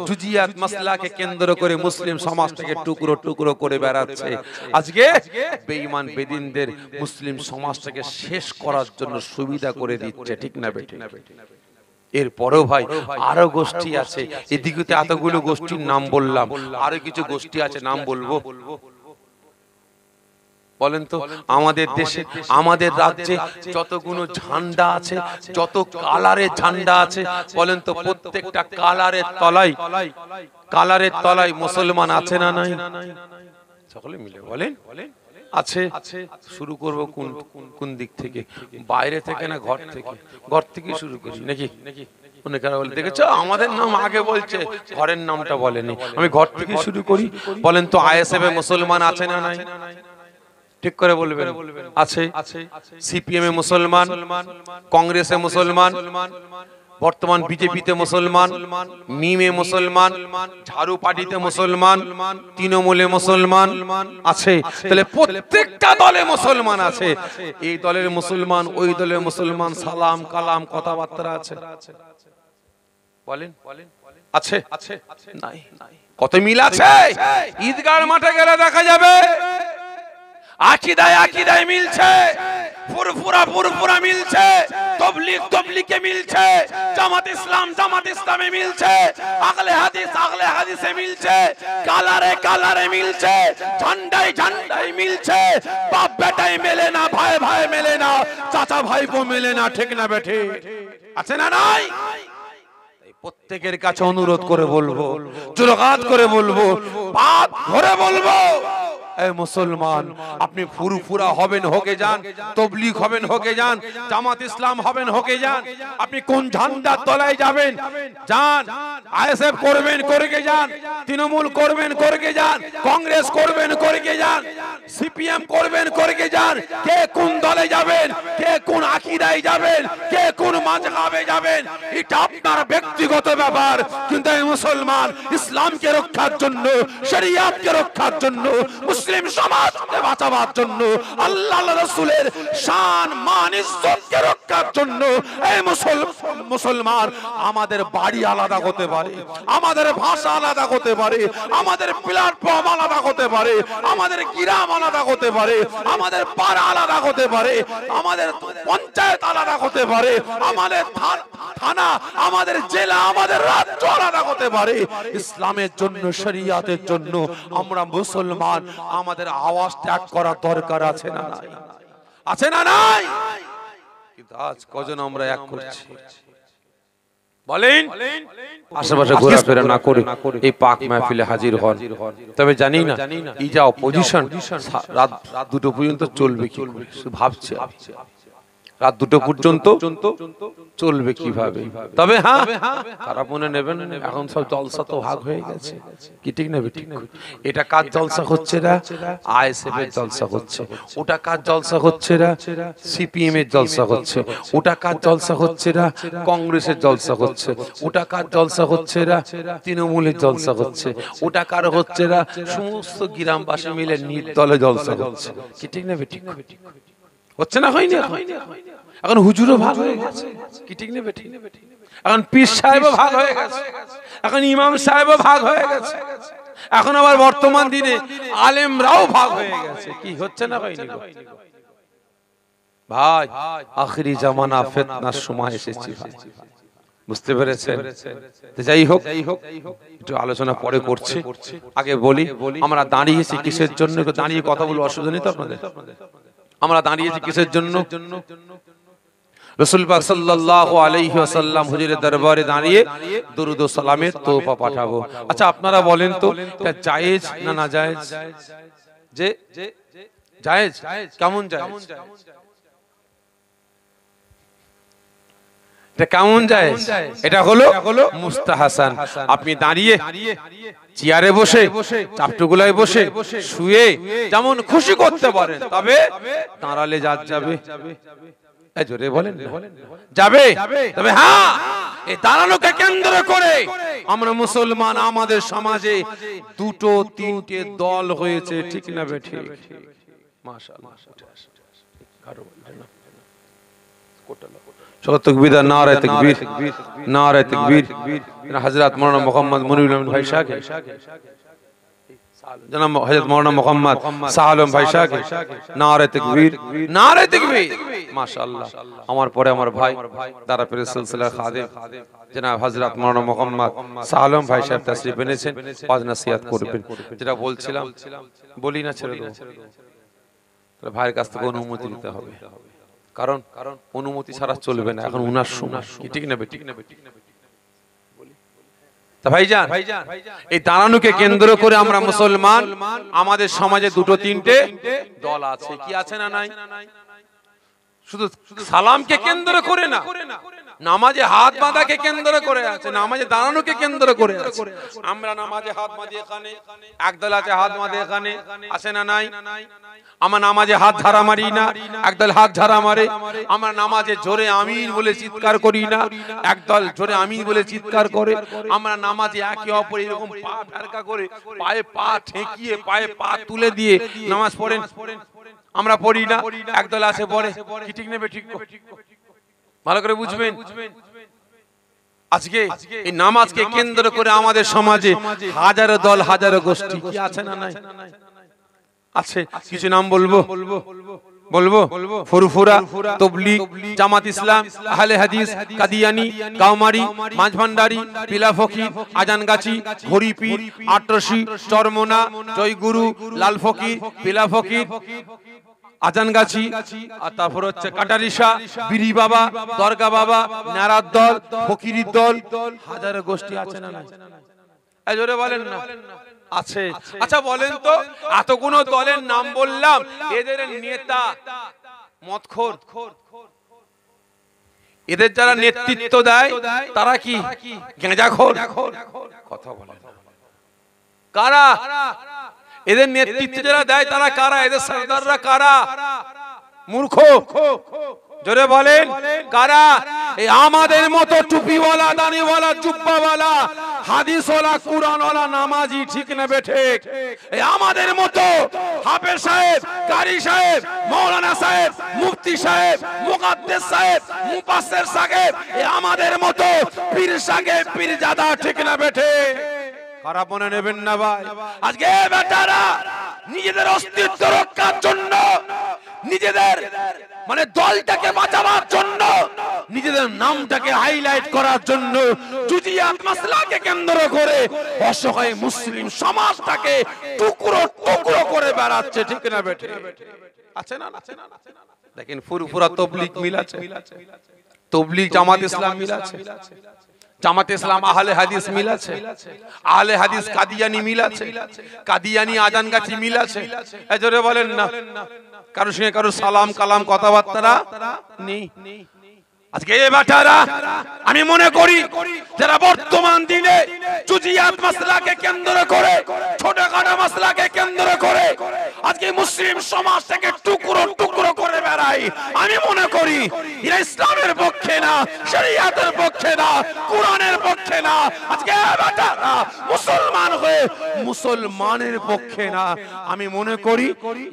জুজিয়াত মাসলাকে কেন্দ্র করে মুসলিম সমাজটাকে টুকরো টুকরো করে বেড়াচ্ছে। আজকে বেঈমান বেদিনদের মুসলিম সমাজটাকে শেষ করার জন্য সুবিধা করে দিচ্ছে, ঠিক না বেঠিক? এরপরেও ভাই আরো গোষ্ঠী আছে, এদিকে তো এতগুলো গোষ্ঠীর নাম বললাম, আরো কিছু গোষ্ঠী আছে, নাম বলবো? বলেন তো, আমাদের দেশে আমাদের রাজ্যে যতগুলো ঝান্ডা আছে, যত কালারের ঝান্ডা আছে, বলেন তো প্রত্যেকটা কালারের তলায় মুসলমান আছে না নাই? সকলে মিলে বলেন আছে। শুরু করব কোন দিক থেকে? বাইরে থেকে না ঘর থেকে? ঘর থেকে শুরু করি নাকি? অনেকেরা বলে দেখেছো আমাদের নাম আগে বলছে, ঘরের নামটা বলেনি। আমি ঘর থেকে শুরু করি। বলেন তো আইএসএফ এ মুসলমান আছে না নাই? ঠিক করে বলবেন। আছে। সিপিএম এ মুসলমান, কংগ্রেসে মুসলমান, বর্তমান বিজেপিতে মুসলমান, মিমে মুসলমান, ঝাড়ু পার্টিতে মুসলমান, তৃণমূলে মুসলমান আছে। তাহলে প্রত্যেকটা দলে মুসলমান আছে। এই দলের মুসলমান, ওই দলের মুসলমান, সালাম কালাম কথাবার্তা আছে। বলেন আছে নাই? কত মিল আছে? ঈদগাহ মাঠে গেলে দেখা যাবে আকিদায় মিলছে, ফুরফুরা মিলছে, তবলিগে মিলছে, জামাত ইসলামে মিলছে, আহলে হাদিসে মিলছে, কালারে মিলছে, ঝান্ডায় মিলছে। বাপ বেটায় মেলে না, ভাই মেলে না, চাচা ভাইপো মেলে না, ঠিক না বেঠে? আছে না নাই? প্রত্যেকের কাছে অনুরোধ করে বলবো, জোরগাত করে বলবো, বাপ ঘরে বলবো, মুসলমান আপনি ফুরফুরা হবেন হোকে যান, তবলিগ হবেন হোকে যান, জামাত ইসলাম হবেন হোকে যান, আপনি কোন ঝান্ডার তলায় যাবেন যান, আইএসএফ করবেন করে যান, তৃণমূল করবেন করে যান, কংগ্রেস করবেন করে যান, সিপিএম করবেন করে যান, কে কোন দলে যাবেন, কে কোন আকীদায় যাবেন, কে কোন মাযহাবে যাবেন, এটা আপনার ব্যক্তিগত ব্যাপার। কিন্তু এই মুসলমান ইসলামকে রক্ষার জন্য, শরিয়াতকে রক্ষার জন্য, মুসলিম সমাজকে বাঁচাবার জন্য, আল্লাহর রাসূলের শান মান ইজ্জতকে রক্ষার জন্য এই মুসলমান আমাদের বাড়ি আলাদা হতে পারে, আমাদের ভাষা আলাদা হতে পারে, আমাদের প্ল্যাটফর্ম আলাদা হতে পারে, আমাদের গ্রাম আলাদা হতে পারে, আমাদের পাড়া আলাদা হতে পারে, আমাদের পঞ্চায়েত আলাদা হতে পারে, আমাদের থানা, আমাদের জেলা, আমাদের রাজ্য আলাদা হতে পারে। ইসলামের জন্য, শরিয়াতের জন্য আমরা মুসলমান, আমাদের আওয়াজ ত্যাগ করার দরকার আছে না নাই? আছে না নাই? কিন্তু আজ কজন আমরা এক করছি? বলেন আশেপাশে ঘোরাফেরা না করে এই পাক মাহফিলে হাজির হন। তবে জানি না এই যা অপোজিশন রাত 2টো পর্যন্ত চলবে কি করে, ভাবছে রাত 2টো পর্যন্ত চলবে কিভাবে। তবে হ্যাঁ, তারা মনে নেবেন এখন সব জলসা তো ভাগ হয়ে গেছে, কি ঠিক না ঠিক? এটা কাজ জলসা হচ্ছে না, আইএসএফ এর জলসা হচ্ছে, ওটা কাজ জলসা হচ্ছে না, সিপিএম এর জলসা হচ্ছে, ওটা কাজ জলসা হচ্ছে না, কংগ্রেসের জলসা হচ্ছে, ওটা কাজ জলসা হচ্ছে না, তৃণমূলের জলসা হচ্ছে, ওটা কার হচ্ছে না, সমস্ত গ্রামবাসী মিলে নির্দলে জলসা হচ্ছে, কি ঠিক না ঠিক? হচ্ছে না? হয়নি? এখন হুজুরও ভাগ হয়ে গেছে, কি ঠিক না বেঠিক? এখন পীর সাহেবও ভাগ হয়ে গেছে, এখন ইমাম সাহেবও ভাগ হয়ে গেছে, এখন আবার বর্তমান দিনে আলেমরাও ভাগ হয়ে গেছে, কি হচ্ছে না? হয়নি ভাই? আখিরি জামানা, ফিতনার সময় এসেছে ভাই, বুঝতে পেরেছেন? যাই হোক, একটু আলোচনা পরে করছি, আগে বলি আমরা দাঁড়িয়েছি কিসের জন্য, দাঁড়িয়ে কথা বলবো, অসুবিধা নেই তো আপনাদের? আমরা দাঁড়িয়েছি কিসের জন্য? রাসূল পাক সাল্লাল্লাহু আলাইহি ওয়াসাল্লাম হুজুরের দরবারে দাঁড়িয়ে দরুদ ও সালামের তোহফা পাঠাবো। আচ্ছা আপনারা বলেন তো এটা জায়েজ না নাজায়েজ? যে জায়েজ, কেমন জায়েজ? এটা কেমন জায়েজ? এটা হলো মুস্তাহাসান। আপনি দাঁড়িয়ে, চেয়ারে বসে, চাপটুগুলায় বসে, শুয়ে যেমন খুশি করতে পারেন, তবে দাঁড়ালে যাবে, জোরে বলেন যাবে। তবে হ্যাঁ, এই দাঁড়ানোকে কেন্দ্র করে আমরা মুসলমান, আমাদের সমাজে 2টো 3টে দল হয়েছে, ঠিক না বেঠিক? মাশাআল্লাহ। तकबीर नारे तकबीर नारे तकबीर हजरत मौलाना मोहम्मद मुनीर भाई शाह के जनाब हजरत मौलाना मोहम्मद सालम भाई शाह के नारे तकबीर माशाअल्लाह আমার পরে আমার ভাই দারা পীরের সিলসিলা খাদেম जनाब हजरत मौलाना मोहम्मद सालम भाई साहब तशरीफ এনেছেন ওয়াজ নসিহত করবেন যেটা বলছিলাম বলি না ছেড়ে দেব তাহলে ভাইয়ের কাছ থেকে অনুমতি নিতে হবে কারণ অনুমতি ছাড়া চলবে না এখন উনার সময় ঠিক না ঠিক না তা ভাইজান এই দাঁড়ানোকে কেন্দ্র করে আমরা মুসলমান আমাদের সমাজে দুটো তিনটে দল আছে কি আছে না নাই শুধু সালামকে কেন্দ্র করে না নামাজে হাত বাঁধাকে কেন্দ্র করে আছে নামাজে দাঁড়ানোকে কেন্দ্র করে আছে আমরা নামাজে হাত বাঁধি এখানে একদল আছে হাত বাঁধে এখানে আছে না নাই আমরা নামাজে হাত ঝাড়া মারি না একদল হাত ঝাড়া মারে আমরা নামাজে জোরে আমিন বলে চিৎকার করি না একদল জোরে আমিন বলে চিৎকার করে আমরা নামাজে একে অপর এরকম পা ফেরকা করে পায়ে পা ঠেকিয়ে পায়ে পা তুলে দিয়ে নামাজ পড়েন আমরা পড়ি না একদল আছে পড়ে কি ঠিক নেবে ঠিক ভালো করে বুঝবেন আজকে এই নামাজকে কেন্দ্র করে আমাদের সমাজে হাজারো দল হাজারো গোষ্ঠী কি আছে না নাই আছে কিছু নাম বলবো ফুরফুরা তবলিগ জামাত ইসলাম আহলে হাদিস কাদিয়ানী গাওমারি মাঝভান্ডারি পিলা ফকির আজানগাছি হরিপীর আটরশি চরমোনা জয়গুরু লাল ফকির পিলা ফকির আজানগাছি আর তারপর হচ্ছে কাটারিশা বিরি বাবা দরগা বাবা নারাদ দল ফকিরির দল হাজারো গোষ্ঠী আছে না নাই এই জোরে বলেন না আছে আচ্ছা বলেন তো এতগুলো দলের নাম বললাম এদের নেতা মদখোর এদের যারা নেতৃত্ব দেয় তারা কি গাঁজাখোর কথা বলেন কারা এদের নেতৃত্ব যারা দেয় তারা কারা এদের সরদাররা কারা মূর্খ জোরে বলেন কারা এই আমাদের মতো টুপিওয়ালা দাড়িওয়ালা জুব্বাওয়ালা হাদিসওয়ালা কুরআনওয়ালা নামাজি ঠিক না বেঠিক এই আমাদের মতো হাফেজ সাহেব কারি সাহেব মাওলানা সাহেব মুফতি সাহেব মুকাদ্দেস সাহেব মুফাসসির সাহেব এই আমাদের মতো পীর সাহেব পীরজাদা ঠিক না বেঠিক খারাপ মনে নেবেন না ভাই আজকে বেটারা নিজেদের অস্তিত্ব রক্ষার জন্য নিজেদের মানে দলটাকে বাঁচাবার জন্য নিজেদের নামটাকে হাইলাইট করার জন্য জুজিয়াত মাসলাকে কেন্দ্র করে অসহায় মুসলিম সমাজটাকে টুকরো টুকরো করে বেড়াচ্ছে ঠিক না বেঠে আছে না দেখেন ফুরফুরা তবলিগ মিল আছে তবলিগ জামাত ইসলাম মিল আছে জামাত ইসলাম আহলে হাদিস মিল আছে আহলে হাদিস কাদিয়ানী মিল আছে কাদিয়ানী আজানগাছি মিল আছে এই জোরে বলেন না কারো সঙ্গে কারো সালাম কালাম কথাবার্তা নেই আজকে এই বাটারা আমি মনে করি যারা বর্তমান দিনে জুজিয়াত মাসলাকে কেন্দ্র করে ছোটখাটো মাসলাকে কেন্দ্র করে আজকে মুসলিম সমাজ থেকে টুকরো টুকরো করে বেড়ায় আমি মনে করি এরা ইসলামের পক্ষে না শরীয়তের পক্ষে না কোরআনের পক্ষে না আজকে বাটারা মুসলমান হয়ে মুসলমানের পক্ষে না আমি মনে করি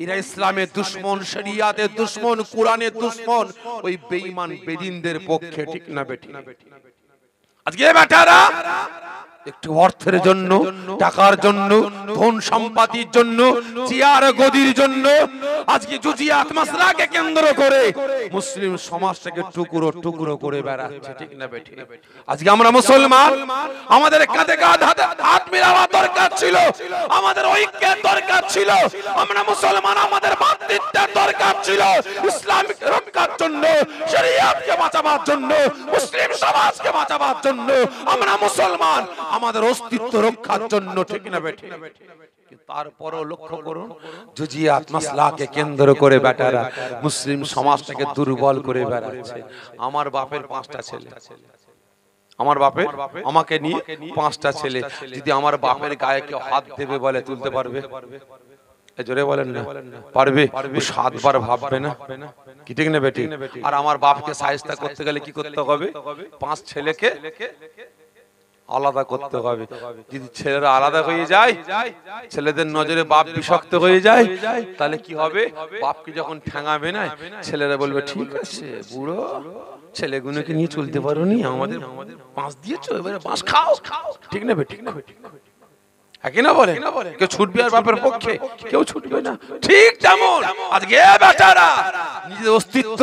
এরা ইসলামের দুশমন শরীয়তের দুশমন কোরআনের দুশমন ওই বেঈমান বেদিনদের পক্ষে ঠিক না বেঠিক আজকে বেটারা একটু অর্থের জন্য টাকার জন্য ধন সম্পত্তির জন্য চেয়ার গদির জন্য আজকে জুজিয়াত মাসলাকে কেন্দ্র করে মুসলিম সমাজটাকে টুকরো টুকরো করে বেড়াচ্ছে ঠিক না বেঠিক আজকে আমরা মুসলমান আমাদের কাঁধে কাঁধ হাত মিলাওয়া দরকার ছিল আমাদের ঐক্যের দরকার ছিল আমরা মুসলমান আমাদের ভ্রাতৃত্বের দরকার ছিল ইসলামিক রক্ষার জন্য শরীয়তকে বাঁচাবার জন্য মুসলিম সমাজকে বাঁচাবার জন্য আমরা মুসলমান আমাদের অস্তিত্ব রক্ষার জন্য ঠিক না বেঠিক তারপরও লক্ষ্য করুন জুজিয়াত মাসলাকে কেন্দ্র করে বেটারা মুসলিম সমাজটাকে দুর্বল করে বেড়াচ্ছে আমার বাপের 5টা ছেলে আমার বাপের আমাকে নিয়ে 5টা ছেলে যদি আমার বাপের গায়ে কেউ হাত দেবে বলে তুলতে পারবে জোরে বলেন না পারবে 7 বার ভাববে না কি ঠিক না বেটি আর আমার বাপকে সাইজটা করতে গেলে কি করতে হবে 5 ছেলেকে আলাদা করতে হবে যদি ছেলেরা আলাদা হয়ে যায় ছেলেদের নজরে বাপ বিষাক্ত হয়ে যায় তাহলে কি হবে বাপকে যখন ঠ্যাঙাবে না ছেলেরা বলবে ঠিক আছে বুড়ো ছেলেগুলোকে নিয়ে চলতে পারোনি, আমাদের বাঁশ দিয়েছো, এবারে বাঁশ খাও। ঠিক না ঠিক না একই না বলে, কেউ ছুটবে আর বাপের পক্ষে, কেউ ছুটবে না। ঠিক যেমন আজকে বেচারা নিজের অস্তিত্ব